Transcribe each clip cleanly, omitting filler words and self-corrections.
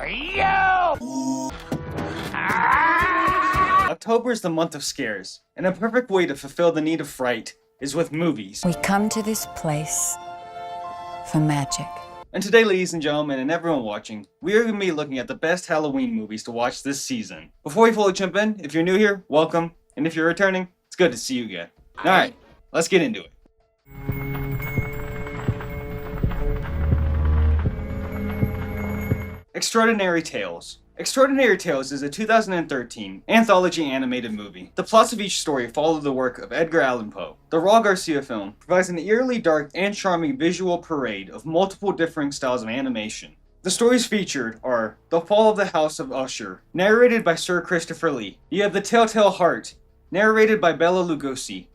You! October is the month of scares, and a perfect way to fulfill the need of fright is with movies. We come to this place for magic. And today, ladies and gentlemen, and everyone watching, we are going to be looking at the best Halloween movies to watch this season. Before we fully jump in, if you're new here, welcome, and if you're returning, it's good to see you again. Alright, let's get into it. Extraordinary Tales. Extraordinary Tales is a 2013 anthology animated movie. The plots of each story follow the work of Edgar Allan Poe. The Raul Garcia film provides an eerily dark and charming visual parade of multiple differing styles of animation. The stories featured are The Fall of the House of Usher, narrated by Sir Christopher Lee. You have The Telltale Heart, narrated by Bela Lugosi.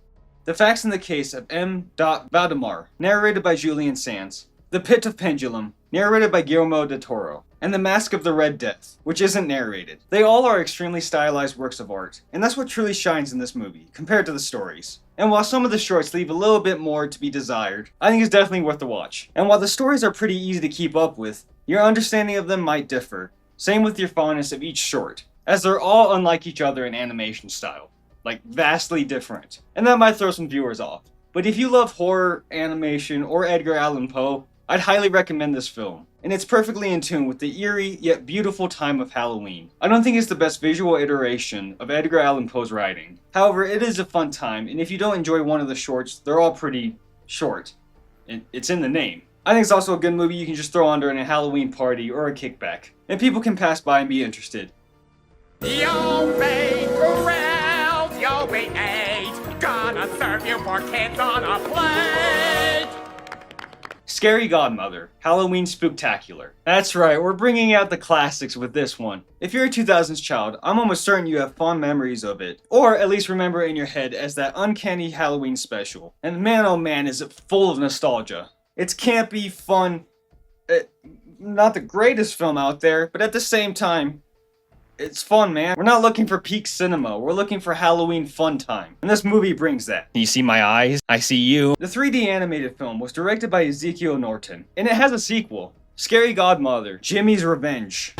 The Facts in the Case of M. Valdemar, narrated by Julian Sands. The Pit of Pendulum, narrated by Guillermo del Toro, and The Mask of the Red Death, which isn't narrated. They all are extremely stylized works of art, and that's what truly shines in this movie, compared to the stories. And while some of the shorts leave a little bit more to be desired, I think it's definitely worth the watch. And while the stories are pretty easy to keep up with, your understanding of them might differ. Same with your fondness of each short, as they're all unlike each other in animation style. Like, vastly different. And that might throw some viewers off. But if you love horror, animation, or Edgar Allan Poe, I'd highly recommend this film, and it's perfectly in tune with the eerie yet beautiful time of Halloween. I don't think it's the best visual iteration of Edgar Allan Poe's writing. However, it is a fun time, and if you don't enjoy one of the shorts, they're all pretty short. It's in the name. I think it's also a good movie you can just throw on during a Halloween party or a kickback, and people can pass by and be interested. You'll be grilled, you'll be aged, gonna serve you for kids on a plate! Scary Godmother, Halloween Spooktacular. That's right, we're bringing out the classics with this one. If you're a 2000s child, I'm almost certain you have fond memories of it, or at least remember it in your head as that uncanny Halloween special. And man oh man is it full of nostalgia. It's campy, fun, not the greatest film out there, but at the same time, it's fun, man. We're not looking for peak cinema. We're looking for Halloween fun time. And this movie brings that. You see my eyes? I see you. The 3D animated film was directed by Ezekiel Norton. And it has a sequel. Scary Godmother, Jimmy's Revenge.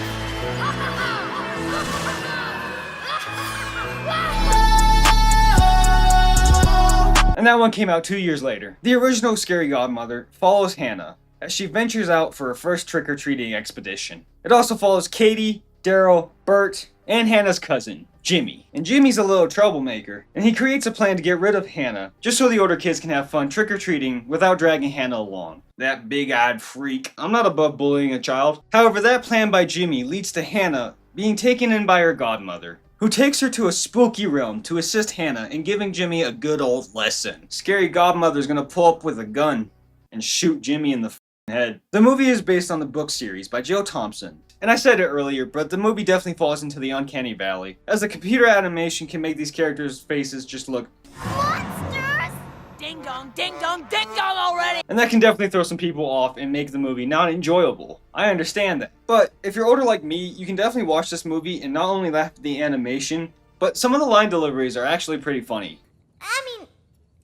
And that one came out 2 years later. The original Scary Godmother follows Hannah as she ventures out for her first trick-or-treating expedition. It also follows Katie, Daryl, Bert, and Hannah's cousin, Jimmy. And Jimmy's a little troublemaker, and he creates a plan to get rid of Hannah, just so the older kids can have fun trick-or-treating without dragging Hannah along. That big-eyed freak. I'm not above bullying a child. However, that plan by Jimmy leads to Hannah being taken in by her godmother, who takes her to a spooky realm to assist Hannah in giving Jimmy a good old lesson. Scary Godmother's gonna pull up with a gun and shoot Jimmy in the head. The movie is based on the book series by Joe Thompson. And I said it earlier, but the movie definitely falls into the uncanny valley, as the computer animation can make these characters' faces just look monsters! Ding dong, ding dong, ding dong already! and that can definitely throw some people off and make the movie not enjoyable. I understand that. But if you're older like me, you can definitely watch this movie and not only laugh at the animation, but some of the line deliveries are actually pretty funny. I mean,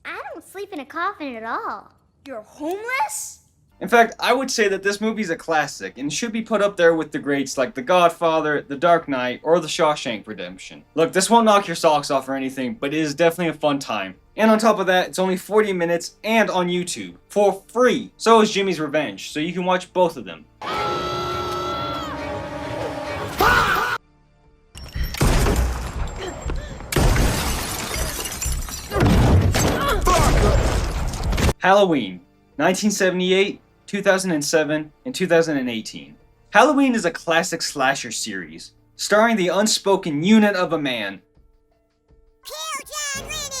I don't sleep in a coffin at all. You're homeless? In fact, I would say that this movie is a classic and should be put up there with the greats like The Godfather, The Dark Knight, or The Shawshank Redemption. Look, this won't knock your socks off or anything, but it is definitely a fun time. And on top of that, it's only 40 minutes and on YouTube for free. So is Jimmy's Revenge, so you can watch both of them. Halloween, 1978, 2007, and 2018. Halloween is a classic slasher series, starring the unspoken unit of a man,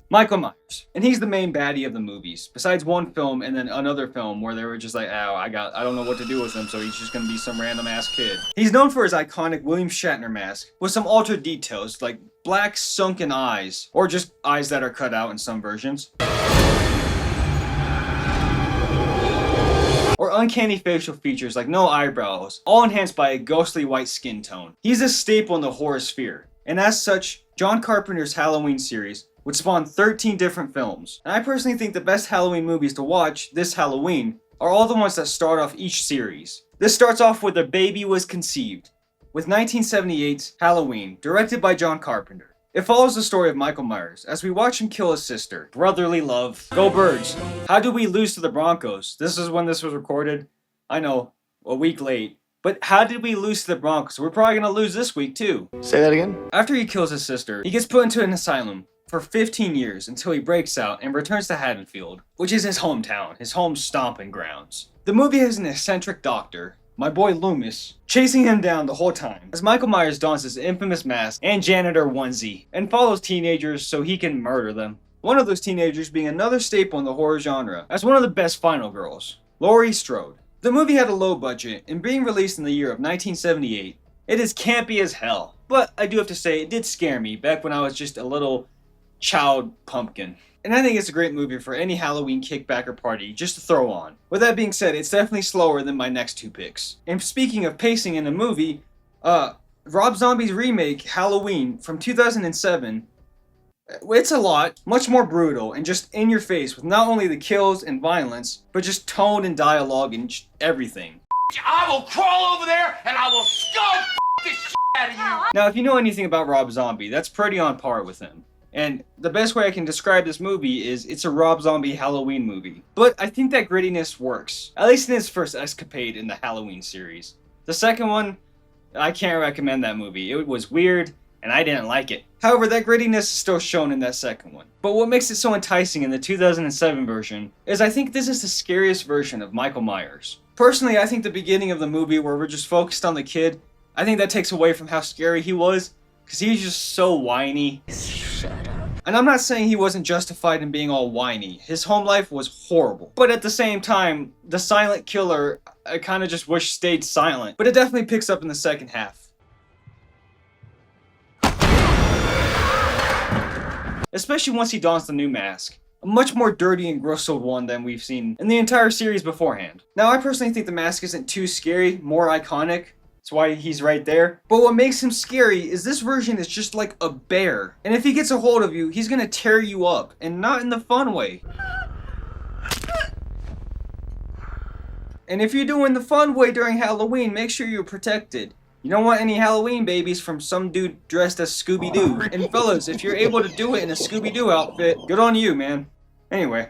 Michael Myers. And he's the main baddie of the movies, besides one film and then another film where they were just like, oh, I don't know what to do with him, so he's just gonna be some random ass kid. He's known for his iconic William Shatner mask, with some altered details like black sunken eyes, or just eyes that are cut out in some versions, or uncanny facial features like no eyebrows, all enhanced by a ghostly white skin tone. He's a staple in the horror sphere, and as such, John Carpenter's Halloween series would spawn 13 different films. And I personally think the best Halloween movies to watch this Halloween are all the ones that start off each series. This starts off with A Baby Was Conceived, with 1978's Halloween, directed by John Carpenter. It follows the story of Michael Myers as we watch him kill his sister. Brotherly love. Go Birds. How do we lose to the Broncos? This is when this was recorded. I know, a week late. But how did we lose to the Broncos? We're probably going to lose this week too. Say that again? After he kills his sister, he gets put into an asylum for 15 years until he breaks out and returns to Haddonfield, which is his hometown, his home stomping grounds. The movie has an eccentric doctor, my boy Loomis, chasing him down the whole time as Michael Myers dons his infamous mask and janitor onesie and follows teenagers so he can murder them. One of those teenagers being another staple in the horror genre as one of the best final girls, Laurie Strode. The movie had a low budget and being released in the year of 1978, it is campy as hell. But I do have to say it did scare me back when I was just a little child pumpkin. And I think it's a great movie for any Halloween kickback or party just to throw on. With that being said, it's definitely slower than my next two picks. And speaking of pacing in a movie, Rob Zombie's remake, Halloween, from 2007, it's a lot, much more brutal, and just in your face with not only the kills and violence, but just tone and dialogue and everything. I will crawl over there and I will skull the shit out of you. Now, if you know anything about Rob Zombie, that's pretty on par with him. And the best way I can describe this movie is it's a Rob Zombie Halloween movie. But I think that grittiness works, at least in his first escapade in the Halloween series. The second one, I can't recommend that movie. It was weird, and I didn't like it. However, that grittiness is still shown in that second one. But what makes it so enticing in the 2007 version is I think this is the scariest version of Michael Myers. Personally, I think the beginning of the movie where we're just focused on the kid, I think that takes away from how scary he was, because he was just so whiny. And I'm not saying he wasn't justified in being all whiny. His home life was horrible. But at the same time, the silent killer, I kind of just wish stayed silent. But it definitely picks up in the second half. Especially once he dons the new mask. A much more dirty and gross old one than we've seen in the entire series beforehand. Now, I personally think the mask isn't too scary, more iconic. That's why he's right there. But what makes him scary is this version is just like a bear. And if he gets a hold of you, he's gonna tear you up. And not in the fun way. And if you're doing the fun way during Halloween, make sure you're protected. You don't want any Halloween babies from some dude dressed as Scooby-Doo. And fellas, if you're able to do it in a Scooby-Doo outfit, good on you, man. Anyway.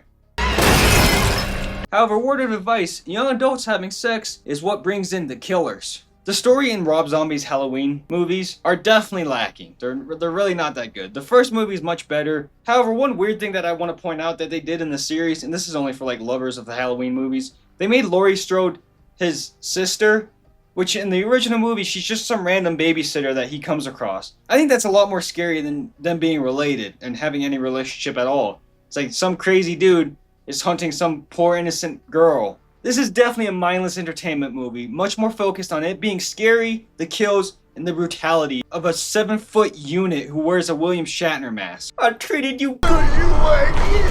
However, word of advice, young adults having sex is what brings in the killers. The story in Rob Zombie's Halloween movies are definitely lacking. They're really not that good. The first movie is much better. However, one weird thing that I want to point out that they did in the series, and this is only for like lovers of the Halloween movies, they made Laurie Strode his sister, which in the original movie, she's just some random babysitter that he comes across. I think that's a lot more scary than them being related and having any relationship at all. It's like some crazy dude is hunting some poor innocent girl. This is definitely a mindless entertainment movie, much more focused on it being scary, the kills, and the brutality of a 7-foot unit who wears a William Shatner mask. I treated you good, you like it.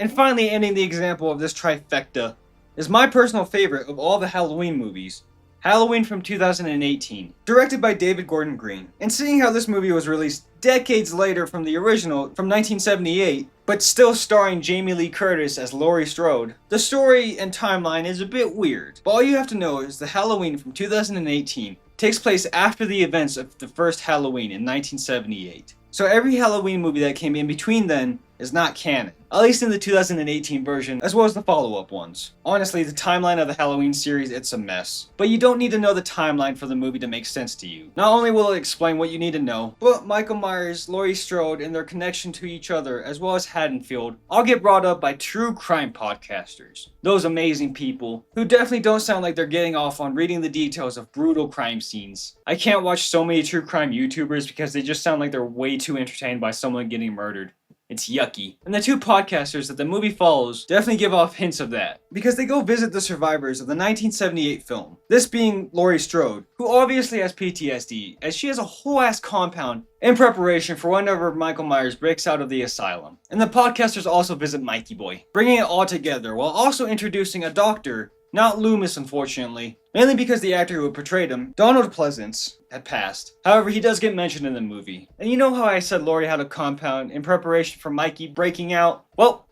And finally ending the example of this trifecta is my personal favorite of all the Halloween movies, Halloween from 2018, directed by David Gordon Green. And seeing how this movie was released decades later from the original from 1978, but still starring Jamie Lee Curtis as Laurie Strode, the story and timeline is a bit weird. But all you have to know is the Halloween from 2018 takes place after the events of the first Halloween in 1978. So every Halloween movie that came in between then is not canon, at least in the 2018 version, as well as the follow-up ones. Honestly, the timeline of the Halloween series, it's a mess. But you don't need to know the timeline for the movie to make sense to you. Not only will it explain what you need to know, but Michael Myers, Laurie Strode, and their connection to each other, as well as Haddonfield, all get brought up by true crime podcasters. Those amazing people, who definitely don't sound like they're getting off on reading the details of brutal crime scenes. I can't watch so many true crime YouTubers because they just sound like they're way too entertained by someone getting murdered. It's yucky. And the two podcasters that the movie follows definitely give off hints of that, because they go visit the survivors of the 1978 film. This being Laurie Strode, who obviously has PTSD, as she has a whole ass compound in preparation for whenever Michael Myers breaks out of the asylum. And the podcasters also visit Mikey Boy, bringing it all together while also introducing a doctor, not Loomis unfortunately, mainly because the actor who had portrayed him, Donald Pleasance, had passed. However, he does get mentioned in the movie. And you know how I said Laurie had a compound in preparation for Mikey breaking out? Well,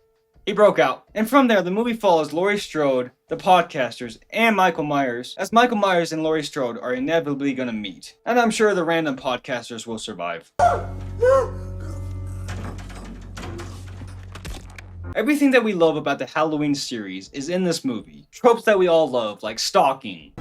He broke out. And from there, the movie follows Laurie Strode, the podcasters, and Michael Myers, as Michael Myers and Laurie Strode are inevitably gonna meet. And I'm sure the random podcasters will survive. Everything that we love about the Halloween series is in this movie. Tropes that we all love, like stalking,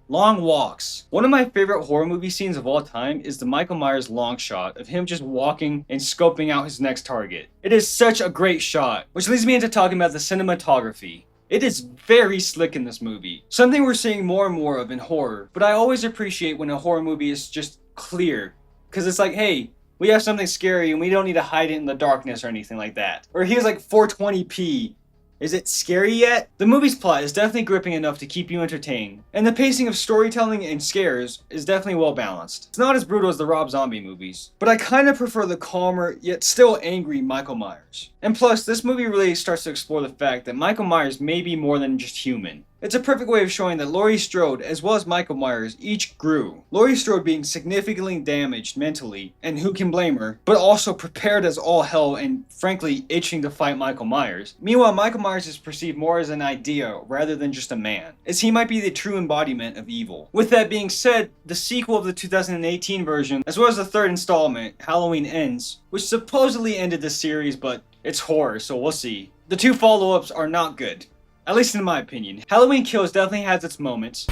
long walks. One of my favorite horror movie scenes of all time is the Michael Myers long shot of him just walking and scoping out his next target. It is such a great shot, which leads me into talking about the cinematography. It is very slick in this movie. Something we're seeing more and more of in horror, but I always appreciate when a horror movie is just clear. Because it's like, hey, we have something scary and we don't need to hide it in the darkness or anything like that. Or here's like 420p. Is it scary yet? The movie's plot is definitely gripping enough to keep you entertained, and the pacing of storytelling and scares is definitely well balanced. It's not as brutal as the Rob Zombie movies, but I kinda prefer the calmer, yet still angry Michael Myers. And plus, this movie really starts to explore the fact that Michael Myers may be more than just human. It's a perfect way of showing that Laurie Strode, as well as Michael Myers, each grew. Laurie Strode being significantly damaged mentally, and who can blame her, but also prepared as all hell and frankly itching to fight Michael Myers. Meanwhile, Michael Myers is perceived more as an idea rather than just a man, as he might be the true embodiment of evil. With that being said, the sequel of the 2018 version, as well as the third installment, Halloween Ends, which supposedly ended the series, but it's horror, so we'll see. The two follow-ups are not good. At least in my opinion. Halloween Kills definitely has its moments.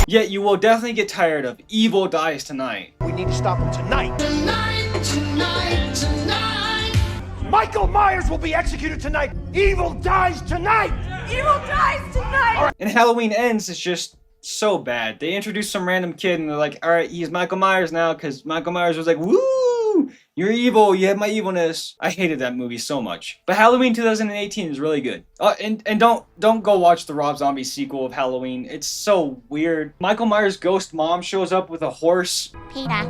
Yet you will definitely get tired of Evil Dies Tonight. We need to stop him tonight. Michael Myers will be executed tonight. Evil dies tonight. Evil dies tonight! And Halloween Ends is just so bad. They introduced some random kid and they're like, alright, he's Michael Myers now, because Michael Myers was like, woo! You're evil, you have my evilness. I hated that movie so much. But Halloween 2018 is really good. And don't go watch the Rob Zombie sequel of Halloween. It's so weird. Michael Myers' ghost mom shows up with a horse. Peter.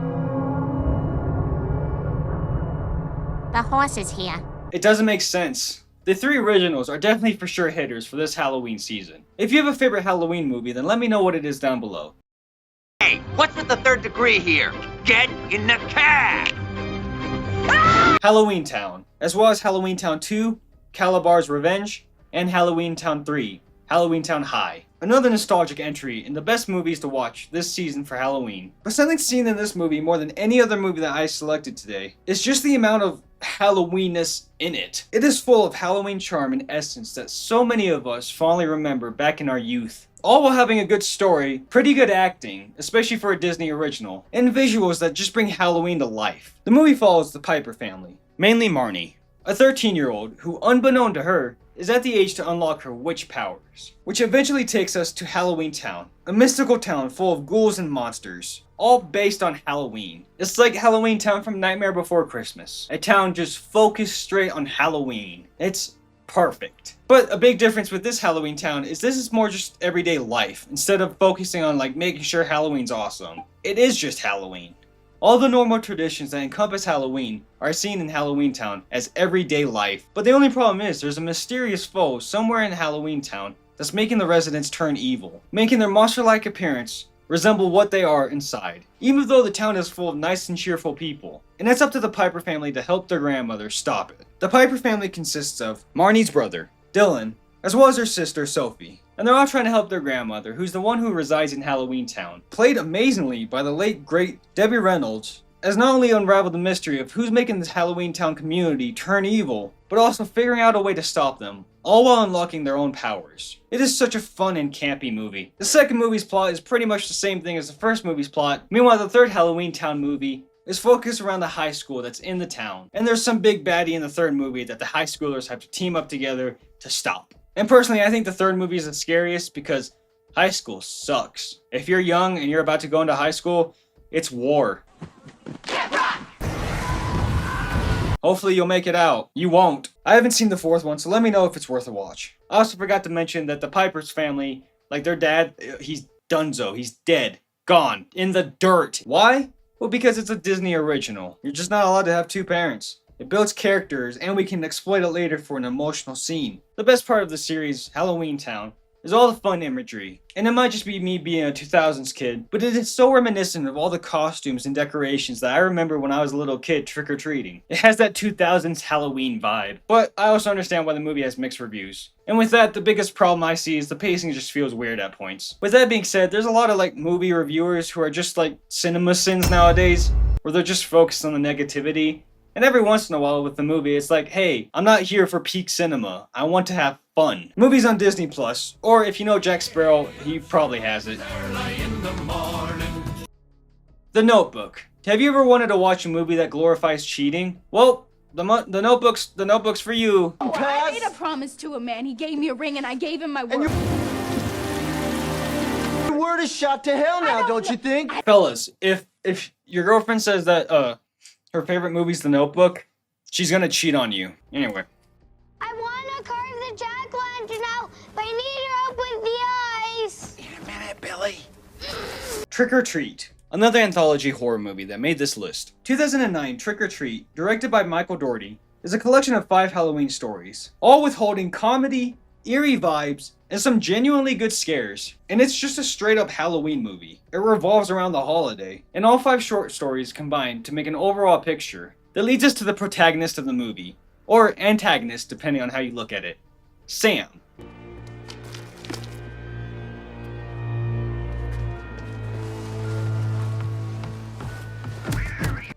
The horse is here. It doesn't make sense. The three originals are definitely for sure hitters for this Halloween season. If you have a favorite Halloween movie, then let me know what it is down below. Hey, what's with the third degree here? Get in the cab! HalloweenTown, as well as HalloweenTown 2, Calabar's Revenge, and HalloweenTown 3, HalloweenTown High. Another nostalgic entry in the best movies to watch this season for Halloween. But something seen in this movie more than any other movie that I selected today is just the amount of Halloweenness in it. It is full of Halloween charm and essence that so many of us fondly remember back in our youth. All while having a good story, pretty good acting, especially for a Disney original, and visuals that just bring Halloween to life. The movie follows the Piper family, mainly Marnie, a 13-year-old who, unbeknown to her, is at the age to unlock her witch powers, which eventually takes us to HalloweenTown, a mystical town full of ghouls and monsters, all based on Halloween. It's like HalloweenTown from Nightmare Before Christmas, a town just focused straight on Halloween. It's perfect. But a big difference with this HalloweenTown is this is more just everyday life, instead of focusing on like making sure Halloween's awesome. It is just Halloween. All the normal traditions that encompass Halloween are seen in HalloweenTown as everyday life. But the only problem is there's a mysterious foe somewhere in HalloweenTown that's making the residents turn evil, making their monster-like appearance resemble what they are inside, even though the town is full of nice and cheerful people. And it's up to the Piper family to help their grandmother stop it. The Piper family consists of Marnie's brother, Dylan, as well as her sister, Sophie. And they're all trying to help their grandmother, who's the one who resides in HalloweenTown, played amazingly by the late, great Debbie Reynolds, as not only unravel the mystery of who's making this HalloweenTown community turn evil, but also figuring out a way to stop them, all while unlocking their own powers. It is such a fun and campy movie. The second movie's plot is pretty much the same thing as the first movie's plot. Meanwhile, the third HalloweenTown movie is focused around the high school that's in the town. And there's some big baddie in the third movie that the high schoolers have to team up together to stop. And personally, I think the third movie is the scariest because high school sucks. If you're young and you're about to go into high school, it's war. Hopefully you'll make it out. You won't. I haven't seen the fourth one, so let me know if it's worth a watch. I also forgot to mention that the Piper's family, like their dad, he's donezo. He's dead. Gone. In the dirt. Why? Well, because it's a Disney original. You're just not allowed to have two parents. It builds characters, and we can exploit it later for an emotional scene. The best part of the series, HalloweenTown, is all the fun imagery. And it might just be me being a 2000s kid, but it is so reminiscent of all the costumes and decorations that I remember when I was a little kid trick-or-treating. It has that 2000s Halloween vibe, but I also understand why the movie has mixed reviews. And with that, the biggest problem I see is the pacing just feels weird at points. With that being said, there's a lot of movie reviewers who are just cinema sins nowadays, where they're just focused on the negativity. And every once in a while with the movie, it's like, hey, I'm not here for peak cinema. I want to have fun. Movies on Disney Plus, or if you know Jack Sparrow, he probably has it. The Notebook. Have you ever wanted to watch a movie that glorifies cheating? Well, the Notebook's for you. Oh, I made a promise to a man. He gave me a ring and I gave him my word. Your word is shot to hell now, don't you think? Fellas, if your girlfriend says that her favorite movie's The Notebook, she's gonna cheat on you. Anyway. I want to carve the jack-o'-lantern out, but I need help with the eyes. In a minute, Billy. Trick or Treat. Another anthology horror movie that made this list. 2009 Trick or Treat, directed by Michael Dougherty, is a collection of 5 Halloween stories, all withholding comedy, eerie vibes, and some genuinely good scares. And it's just a straight up Halloween movie. It revolves around the holiday, and all 5 short stories combine to make an overall picture that leads us to the protagonist of the movie, or antagonist depending on how you look at it, Sam.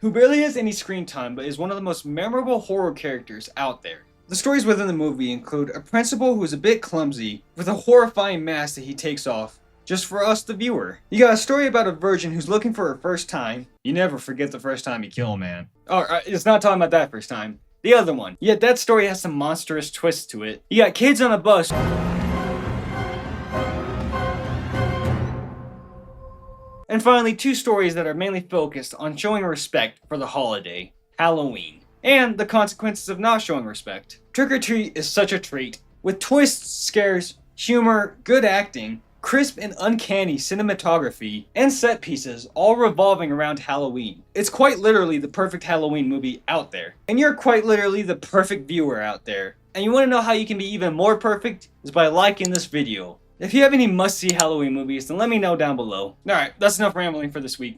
Who barely has any screen time but is one of the most memorable horror characters out there. The stories within the movie include a principal who is a bit clumsy with a horrifying mask that he takes off just for us the viewer. You got a story about a virgin who's looking for her first time. You never forget the first time you kill a man. Oh, it's not talking about that first time. The other one. Yet that story has some monstrous twists to it. You got kids on a bus. And finally, 2 stories that are mainly focused on showing respect for the holiday, Halloween, and the consequences of not showing respect. Trick or Treat is such a treat, with twists, scares, humor, good acting, crisp and uncanny cinematography, and set pieces all revolving around Halloween. It's quite literally the perfect Halloween movie out there. And you're quite literally the perfect viewer out there. And you want to know how you can be even more perfect? Is by liking this video. If you have any must-see Halloween movies, then let me know down below. Alright, that's enough rambling for this week.